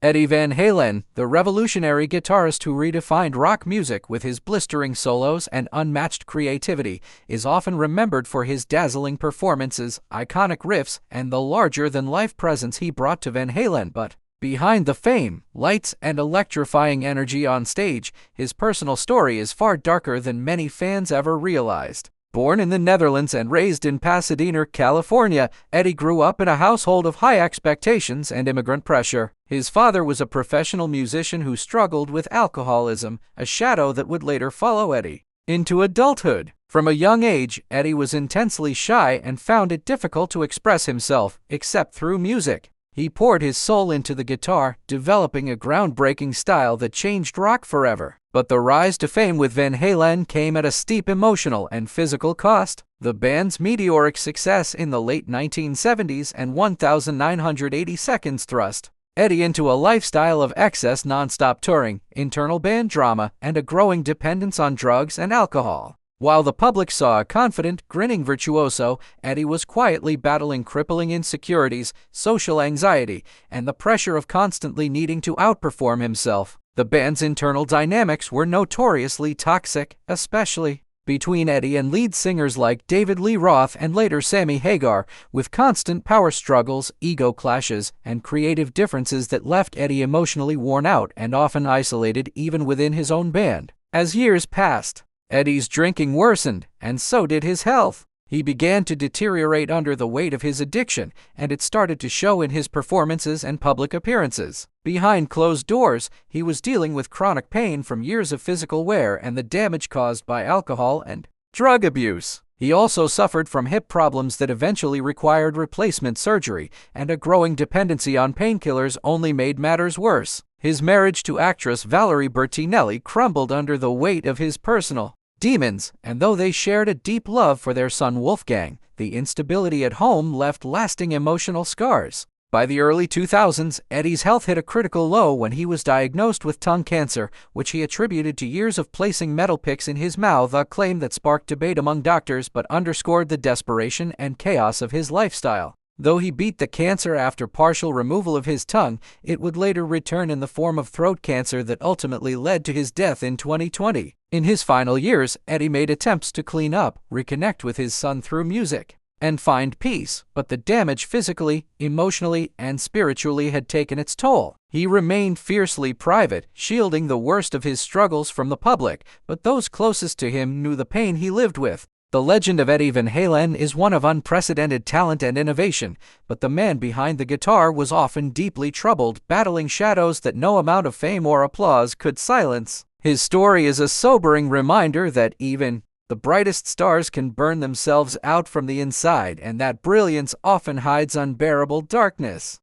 Eddie Van Halen, the revolutionary guitarist who redefined rock music with his blistering solos and unmatched creativity, is often remembered for his dazzling performances, iconic riffs, and the larger-than-life presence he brought to Van Halen. But behind the fame, lights, and electrifying energy on stage, his personal story is far darker than many fans ever realized. Born in the Netherlands and raised in Pasadena, California, Eddie grew up in a household of high expectations and immigrant pressure. His father was a professional musician who struggled with alcoholism, a shadow that would later follow Eddie into adulthood. From a young age, Eddie was intensely shy and found it difficult to express himself, except through music. He poured his soul into the guitar, developing a groundbreaking style that changed rock forever. But the rise to fame with Van Halen came at a steep emotional and physical cost. The band's meteoric success in the late 1970s and 1982 thrust Eddie into a lifestyle of excess non-stop touring, internal band drama, and a growing dependence on drugs and alcohol. While the public saw a confident, grinning virtuoso, Eddie was quietly battling crippling insecurities, social anxiety, and the pressure of constantly needing to outperform himself. The band's internal dynamics were notoriously toxic, especially between Eddie and lead singers like David Lee Roth and later Sammy Hagar, with constant power struggles, ego clashes, and creative differences that left Eddie emotionally worn out and often isolated even within his own band. As years passed, Eddie's drinking worsened, and so did his health. He began to deteriorate under the weight of his addiction, and it started to show in his performances and public appearances. Behind closed doors, he was dealing with chronic pain from years of physical wear and the damage caused by alcohol and drug abuse. He also suffered from hip problems that eventually required replacement surgery, and a growing dependency on painkillers only made matters worse. His marriage to actress Valerie Bertinelli crumbled under the weight of his personal demons, and though they shared a deep love for their son Wolfgang, the instability at home left lasting emotional scars. By the early 2000s, Eddie's health hit a critical low when he was diagnosed with tongue cancer, which he attributed to years of placing metal picks in his mouth, a claim that sparked debate among doctors but underscored the desperation and chaos of his lifestyle. Though he beat the cancer after partial removal of his tongue, it would later return in the form of throat cancer that ultimately led to his death in 2020. In his final years, Eddie made attempts to clean up, reconnect with his son through music, and find peace, but the damage physically, emotionally, and spiritually had taken its toll. He remained fiercely private, shielding the worst of his struggles from the public, but those closest to him knew the pain he lived with. The legend of Eddie Van Halen is one of unprecedented talent and innovation, but the man behind the guitar was often deeply troubled, battling shadows that no amount of fame or applause could silence. His story is a sobering reminder that even the brightest stars can burn themselves out from the inside, and that brilliance often hides unbearable darkness.